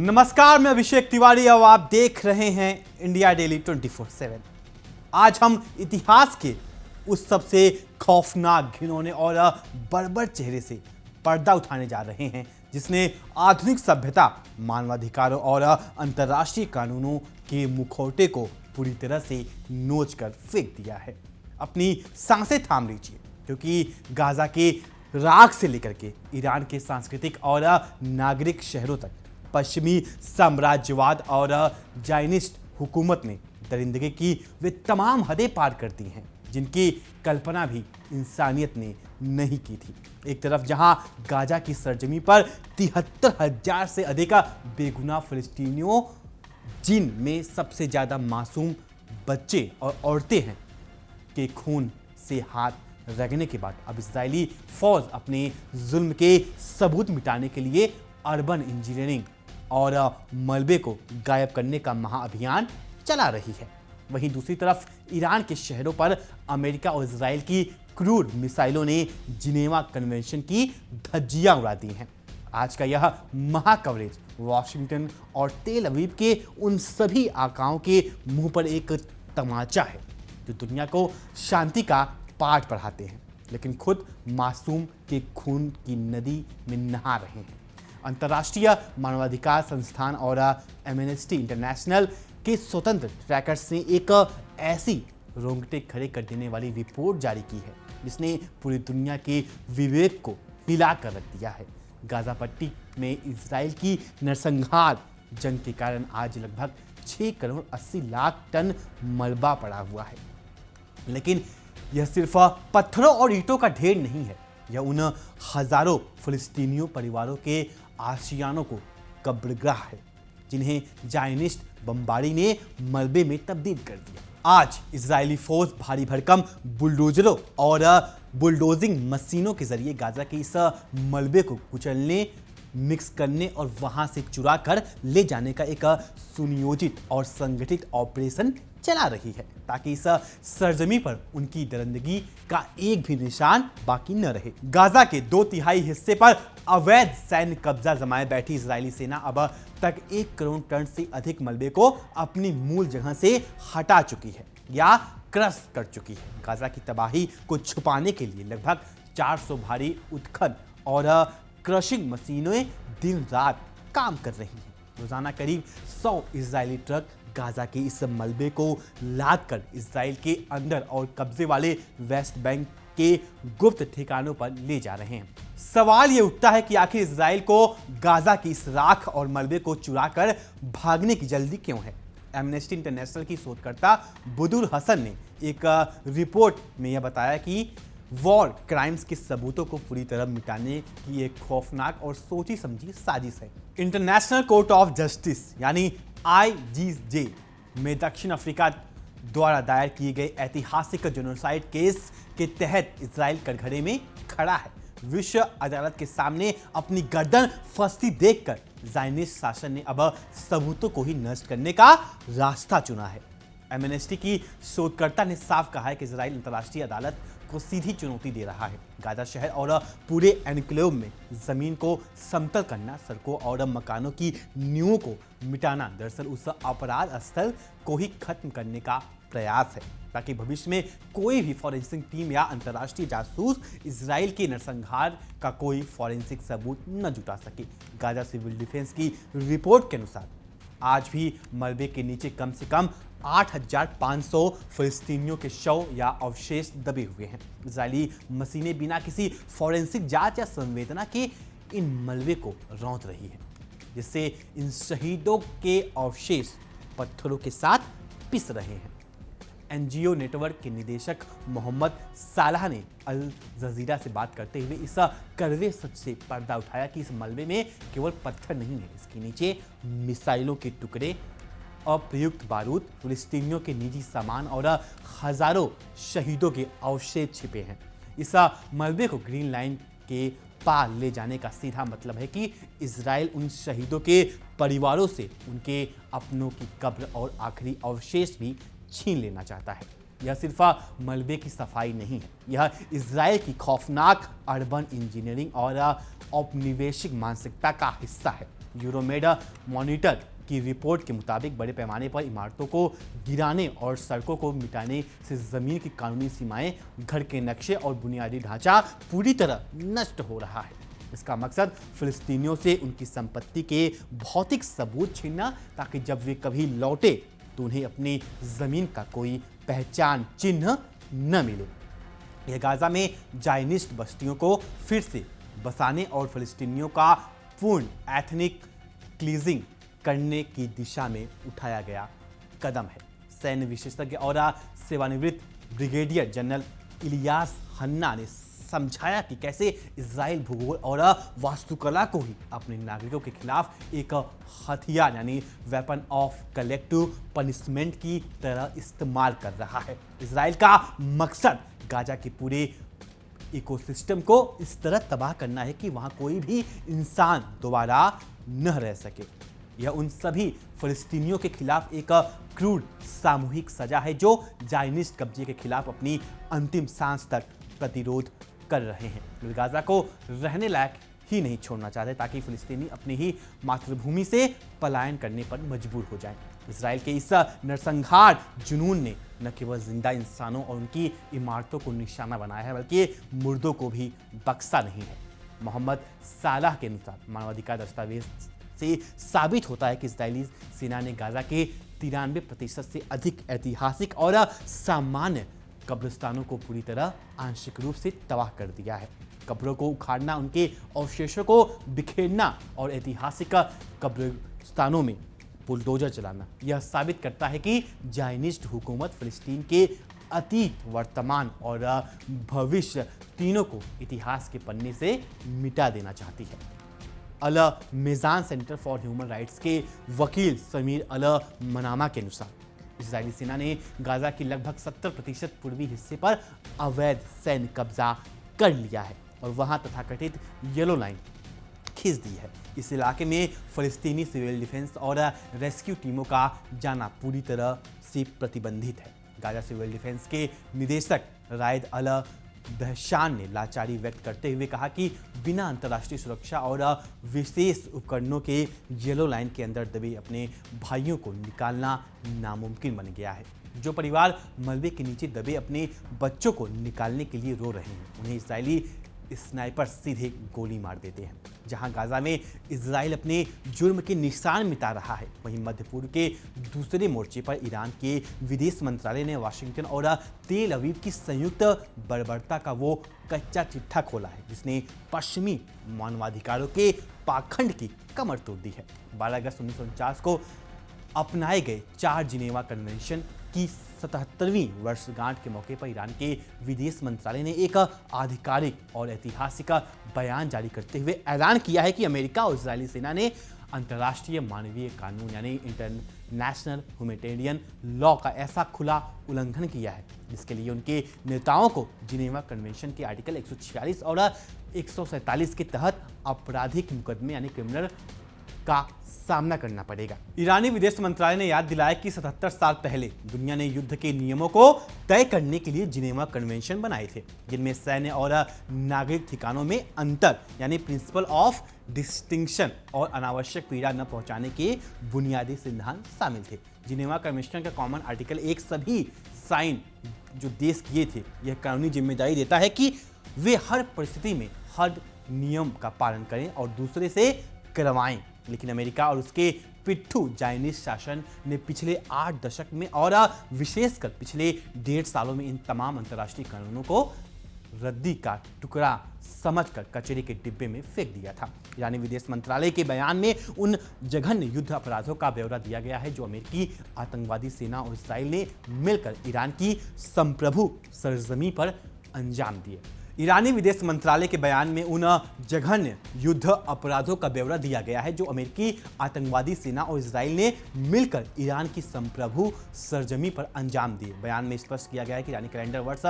नमस्कार, मैं अभिषेक तिवारी और आप देख रहे हैं इंडिया डेली 24/7। आज हम इतिहास के उस सबसे खौफनाक, घिनौने और बर्बर चेहरे से पर्दा उठाने जा रहे हैं जिसने आधुनिक सभ्यता, मानवाधिकारों और अंतर्राष्ट्रीय कानूनों के मुखौटे को पूरी तरह से नोच कर फेंक दिया है। अपनी सांसें थाम लीजिए, क्योंकि गाजा के राख से लेकर के ईरान के सांस्कृतिक और नागरिक शहरों तक पश्चिमी साम्राज्यवाद और जायनिस्ट हुकूमत ने दरिंदगी की वे तमाम हदें पार कर दी हैं जिनकी कल्पना भी इंसानियत ने नहीं की थी। एक तरफ जहां गाजा की सरजमी पर 73,000 से अधिक बेगुनाह फिलिस्तीनियों, जिनमें सबसे ज़्यादा मासूम बच्चे और औरतें हैं, के खून से हाथ रगड़ने के बाद अब इजरायली फौज अपने जुल्म के सबूत मिटाने के लिए अर्बन इंजीनियरिंग और मलबे को गायब करने का महाअभियान चला रही है। वहीं दूसरी तरफ ईरान के शहरों पर अमेरिका और इजराइल की क्रूर मिसाइलों ने जिनेवा कन्वेंशन की धज्जियां उड़ा दी हैं। आज का यह महा कवरेज वाशिंगटन और तेल अवीव के उन सभी आकाओं के मुंह पर एक तमाचा है जो दुनिया को शांति का पाठ पढ़ाते हैं, लेकिन खुद मासूम के खून की नदी में नहा रहे हैं। अंतर्राष्ट्रीय मानवाधिकार संस्थान और एमनेस्टी इंटरनेशनल के स्वतंत्र ट्रैकर्स ने एक ऐसी रोंगटे खड़े कर देने वाली रिपोर्ट जारी की है जिसने पूरी दुनिया के विवेक को हिला कर रख दिया है। गाजा पट्टी में इजराइल की नरसंहार जंग के कारण आज लगभग 6 करोड़ 80 लाख टन मलबा पड़ा हुआ है। लेकिन यह सिर्फ पत्थरों और ईंटों का ढेर नहीं है, यह उन हजारों फिलिस्तीनियों परिवारों के आशियानों को कब्रगाह है जिन्हें जायनिस्ट बमबारी ने मलबे में तब्दील कर दिया। आज इजरायली फौज भारी भरकम बुलडोजरों और बुलडोजिंग मशीनों के जरिए गाजा के इस मलबे को कुचलने, मिक्स करने और वहां से चुरा कर ले जाने का एक सुनियोजित और संगठित ऑपरेशन चला रही है ताकि इस सरजमी पर उनकी दरिंदगी का एक भी निशान बाकी न रहे। गाजा के 2/3 हिस्से पर अवैध सैन्य कब्जा जमाए बैठी इजरायली सेना अब तक 1 करोड़ टन से अधिक मलबे को अपनी मूल जगह से हटा चुकी है या क्रश कर चुकी है। गाजा की तबाही को छुपाने के लिए लगभग 400 भारी उत्खनन और क्रशिंग मशीनें दिन रात काम कर रही हैं। रोजाना करीब 100 इजरायली ट्रक गाजा के इस मलबे को लादकर इजराइल के अंदर और कब्जे वाले वेस्ट बैंक के गुप्त ठिकानों पर ले जा रहे हैं। सवाल ये उठता है कि आखिर इजराइल को गाजा की इस राख और मलबे को चुराकर भागने की जल्दी क्यों है। एमनेस्टी इंटरनेशनल की शोधकर्ता बुदुर हसन ने एक रिपोर्ट में यह बताया कि वॉर क्राइम्स के सबूतों को पूरी तरह मिटाने की एक खौफनाक और सोची समझी साजिश है। इंटरनेशनल कोर्ट ऑफ जस्टिस यानी ICJ में दक्षिण अफ्रीका द्वारा दायर किए गए ऐतिहासिक जेनोसाइड केस के तहत इजराइल कटघरे में खड़ा है। विश्व अदालत के सामने अपनी गर्दन फंसती देखकर ज़ायनिस्ट शासन ने अब सबूतों को ही नष्ट करने का रास्ता चुना है। एमनेस्टी की शोधकर्ता ने साफ कहा है कि इजराइल अंतर्राष्ट्रीय अदालत को सीधी चुनौती दे रहा है। गाजा शहर और पूरे एनक्लेव में जमीन को समतल करना, सड़कों और मकानों की नींवों को मिटाना दरअसल उस अपराध स्थल को ही खत्म करने का प्रयास है ताकि भविष्य में कोई भी फॉरेंसिक टीम या अंतर्राष्ट्रीय जासूस इजराइल के नरसंहार का कोई फॉरेंसिक सबूत न जुटा सके। गाजा सिविल डिफेंस की रिपोर्ट के अनुसार आज भी मलबे के नीचे कम से कम 8,500 फिलिस्तीनियों के शव या अवशेष दबे हुए हैं। इजरायली मशीनें बिना किसी फॉरेंसिक जांच या संवेदना के इन मलबे को रौंद रही है, जिससे इन शहीदों के अवशेष पत्थरों के साथ पिस रहे हैं। NGO नेटवर्क के निदेशक मोहम्मद सालाह ने अल जजीरा से बात करते हुए इस कड़वे सच से पर्दा उठाया कि इस मलबे में केवल पत्थर नहीं है, इसके नीचे मिसाइलों के टुकड़े, अप्रयुक्त बारूद, फिलिस्तीनियों के निजी सामान और हजारों शहीदों के अवशेष छिपे हैं। इस मलबे को ग्रीन लाइन के पार ले जाने का सीधा मतलब है कि इजराइल उन शहीदों के परिवारों से उनके अपनों की कब्र और आखिरी अवशेष भी छीन लेना चाहता है। यह सिर्फ मलबे की सफाई नहीं है, यह इजराइल की खौफनाक अर्बन इंजीनियरिंग और औपनिवेशिक मानसिकता का हिस्सा है। यूरोमेड मॉनिटर की रिपोर्ट के मुताबिक बड़े पैमाने पर इमारतों को गिराने और सड़कों को मिटाने से जमीन की कानूनी सीमाएं, घर के नक्शे और बुनियादी ढांचा पूरी तरह नष्ट हो रहा है। इसका मकसद फिलिस्तीनियों से उनकी संपत्ति के भौतिक सबूत छीनना, ताकि जब वे कभी लौटे तो उन्हें अपनी जमीन का कोई पहचान चिन्ह न मिले। यह गाजा में जायनिस्ट बस्तियों को फिर से बसाने और फिलिस्तीनियों का पूर्ण एथनिक क्लीजिंग करने की दिशा में उठाया गया कदम है। सैन्य विशेषज्ञ और सेवानिवृत्त ब्रिगेडियर जनरल इलियास हन्ना ने समझाया कि कैसे इजराइल भूगोल और वास्तुकला को ही अपने नागरिकों के खिलाफ एक हथियार यानी वेपन ऑफ कलेक्टिव पनिशमेंट की तरह इस्तेमाल कर रहा है। इजराइल का मकसद गाजा के पूरे इकोसिस्टम को इस तरह तबाह करना है कि वहां कोई भी इंसान दोबारा न रह सके। यह उन सभी फिलिस्तीनियों के खिलाफ एक क्रूर सामूहिक सजा है जो जायनिस्ट कब्जे के खिलाफ अपनी अंतिम सांस तक प्रतिरोध कर रहे हैं। वे गाजा को रहने लायक ही नहीं छोड़ना चाहते, ताकि फिलिस्तीनी अपनी ही मातृभूमि से पलायन करने पर मजबूर हो जाएं। इजराइल के इस नरसंहार जुनून ने न केवल जिंदा इंसानों और उनकी इमारतों को निशाना बनाया है, बल्कि मुर्दों को भी बख्शा नहीं है। मोहम्मद सालाह के अनुसार मानवाधिकार दस्तावेज से साबित होता है कि इजरायली सेना ने गाजा के 93% से अधिक ऐतिहासिक और सामान्य कब्रिस्तानों को पूरी तरह आंशिक रूप से तबाह कर दिया है। कब्रों को उखाड़ना, उनके अवशेषों को बिखेरना और ऐतिहासिक कब्रिस्तानों में बुलडोजर चलाना यह साबित करता है कि जायनिस्ट हुकूमत फिलिस्तीन के अतीत, वर्तमान और भविष्य तीनों को इतिहास के पन्ने से मिटा देना चाहती है। अल मेज़ान सेंटर फॉर ह्यूमन राइट्स के वकील समीर अल मनामा के अनुसार इजरायली सेना ने गाजा की लगभग 70% पूर्वी हिस्से पर अवैध सैन्य कब्जा कर लिया है और वहां तथाकथित येलो लाइन खींच दी है। इस इलाके में फिलिस्तीनी सिविल डिफेंस और रेस्क्यू टीमों का जाना पूरी तरह से प्रतिबंधित है। गाजा सिविल डिफेंस के निदेशक रायद अल दहशान ने लाचारी व्यक्त करते हुए कहा कि बिना अंतर्राष्ट्रीय सुरक्षा और विशेष उपकरणों के येलो लाइन के अंदर दबे अपने भाइयों को निकालना नामुमकिन बन गया है। जो परिवार मलबे के नीचे दबे अपने बच्चों को निकालने के लिए रो रहे हैं, उन्हें इजरायली स्नाइपर सीधे गोली मार देते हैं। जहां गाजा में इजराइल अपने जुर्म के निशान मिटा रहा है, वहीं मध्य पूर्व के दूसरे मोर्चे पर ईरान के विदेश मंत्रालय ने वाशिंगटन और तेल अवीव की संयुक्त बर्बरता का वो कच्चा चिट्ठा खोला है जिसने पश्चिमी मानवाधिकारों के पाखंड की कमर तोड़ दी है। 12 अगस्त 1949 को अपनाए गए 4 जिनेवा कन्वेंशन की 77वीं वर्षगांठ के मौके पर ईरान के विदेश मंत्रालय ने एक आधिकारिक और ऐतिहासिक बयान जारी करते हुए ऐलान किया है कि अमेरिका और इजरायली सेना ने अंतर्राष्ट्रीय मानवीय कानून यानी इंटरनेशनल ह्यूमैनिटेरियन लॉ का ऐसा खुला उल्लंघन किया है जिसके लिए उनके नेताओं को जिनेवा कन्वेंशन के आर्टिकल 146 और 147 के तहत आपराधिक मुकदमे यानी क्रिमिनल का सामना करना पड़ेगा। ईरानी विदेश मंत्रालय ने याद दिलाया कि 77 साल पहले दुनिया ने युद्ध के नियमों को तय करने के लिए जिनेवा कन्वेंशन बनाए थे, जिनमें सैन्य और नागरिक ठिकानों में अंतर यानी प्रिंसिपल ऑफ डिस्टिंक्शन और अनावश्यक पीड़ा न पहुंचाने के बुनियादी सिद्धांत शामिल थे। जिनेवा कन्वेंशन का कॉमन आर्टिकल 1 सभी साइन जो देश किए थे, यह कानूनी जिम्मेदारी देता है कि वे हर परिस्थिति में हर नियम का पालन करें और दूसरे से करवाएं। लेकिन अमेरिका और उसके पिट्ठू जायनिस्ट शासन ने पिछले 8 दशक में और विशेषकर पिछले 1.5 सालों में इन तमाम अंतर्राष्ट्रीय कानूनों को रद्दी का टुकड़ा समझकर कचरे के डिब्बे में फेंक दिया था। ईरानी विदेश मंत्रालय के बयान में उन जघन्य युद्ध अपराधों का ब्यौरा दिया गया है जो अमेरिकी आतंकवादी सेना और इजराइल ने मिलकर ईरान की संप्रभु सरजमी पर अंजाम दिए। ईरानी विदेश मंत्रालय के बयान में उन जघन्य युद्ध अपराधों का ब्यौरा दिया गया है जो अमेरिकी आतंकवादी सेना और इजराइल ने मिलकर ईरान की संप्रभु सरजमी पर अंजाम दिए। बयान में स्पष्ट किया गया है कि ईरानी कैलेंडर वर्ष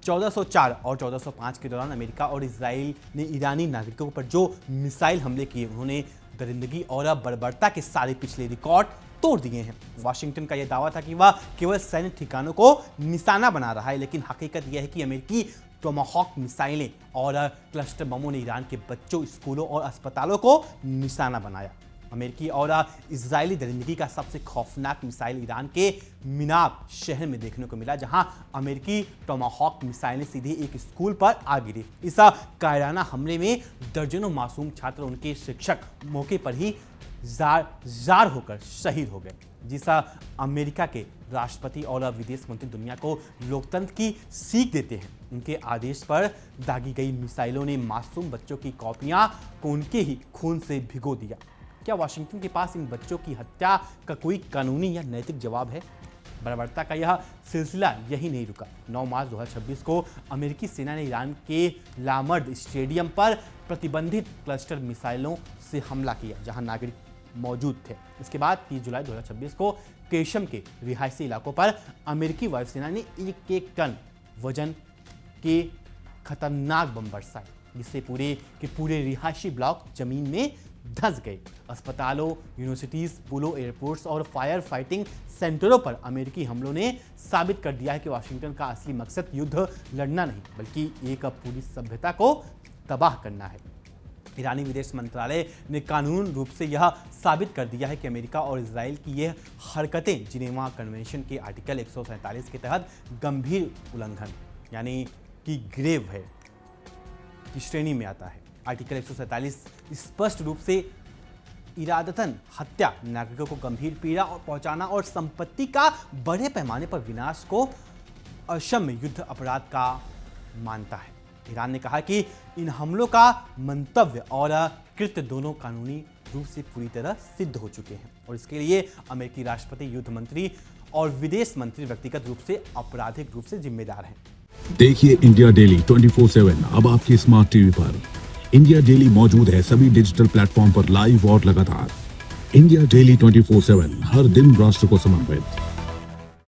1404 और 1405 के दौरान अमेरिका और इजराइल ने ईरानी नागरिकों पर जो मिसाइल हमले किए, उन्होंने दरिंदगी और बर्बरता के सारे पिछले रिकॉर्ड तोड़ दिए हैं। वाशिंगटन का यह दावा था कि वह केवल सैन्य ठिकानों को निशाना बना रहा है, लेकिन हकीकत यह है कि अमेरिकी टोमाहॉक मिसाइलें और क्लस्टर बमों ने ईरान के बच्चों, स्कूलों और अस्पतालों को निशाना बनाया। अमेरिकी और इजरायली दरिंदगी का सबसे खौफनाक मिसाइल ईरान के मिनाब शहर में देखने को मिला, जहां अमेरिकी टोमाहॉक मिसाइलें सीधे एक स्कूल पर आ गिरी। इस कायराना हमले में दर्जनों मासूम छात्र, उनके शिक्षक मौके पर ही जार होकर शहीद हो गए। जिस अमेरिका के राष्ट्रपति और विदेश मंत्री दुनिया को लोकतंत्र की सीख देते हैं, उनके आदेश पर दागी गई मिसाइलों ने मासूम बच्चों की कॉपियां को उनके ही खून से भिगो दिया। क्या वाशिंगटन के पास इन बच्चों की हत्या का कोई कानूनी या नैतिक जवाब है? बर्बरता का यह सिलसिला यही नहीं रुका। 9 मार्च 2026 को अमेरिकी सेना ने ईरान के लामर्ड स्टेडियम पर प्रतिबंधित क्लस्टर मिसाइलों से हमला किया, जहां नागरिक मौजूद थे। इसके बाद 30 जुलाई 2026 को केशम के रिहायशी इलाकों पर अमेरिकी वायुसेना ने 1 टन वजन के खतरनाक बम बरसाए, जिससे पूरे रिहायशी ब्लॉक जमीन में धंस गए। अस्पतालों, यूनिवर्सिटीज, पुलों, एयरपोर्ट्स और फायर फाइटिंग सेंटरों पर अमेरिकी हमलों ने साबित कर दिया है कि वाशिंगटन का असली मकसद युद्ध लड़ना नहीं, बल्कि एक पूरी सभ्यता को तबाह करना है। ईरानी विदेश मंत्रालय ने कानून रूप से यह साबित कर दिया है कि अमेरिका और इजराइल की यह हरकतें जिनेवा कन्वेंशन के आर्टिकल 147 के तहत गंभीर उल्लंघन यानी कि ग्रेव है की श्रेणी में आता है। आर्टिकल 147 स्पष्ट रूप से इरादतन हत्या, नागरिकों को गंभीर पीड़ा और पहुंचाना और संपत्ति का बड़े पैमाने पर विनाश को अक्षम्य युद्ध अपराध का मानता है। ईरान ने कहा कि इन हमलों का मंतव्य और कृत्य दोनों कानूनी रूप से पूरी तरह सिद्ध हो चुके हैं और इसके लिए अमेरिकी राष्ट्रपति, युद्ध मंत्री और विदेश मंत्री व्यक्तिगत रूप से आपराधिक रूप से जिम्मेदार हैं। देखिए इंडिया डेली 24/7 अब आपके स्मार्ट टीवी पर। इंडिया डेली मौजूद है सभी डिजिटल प्लेटफॉर्म पर लाइव और लगातार। इंडिया डेली 24/7 हर दिन राष्ट्र को समर्पित।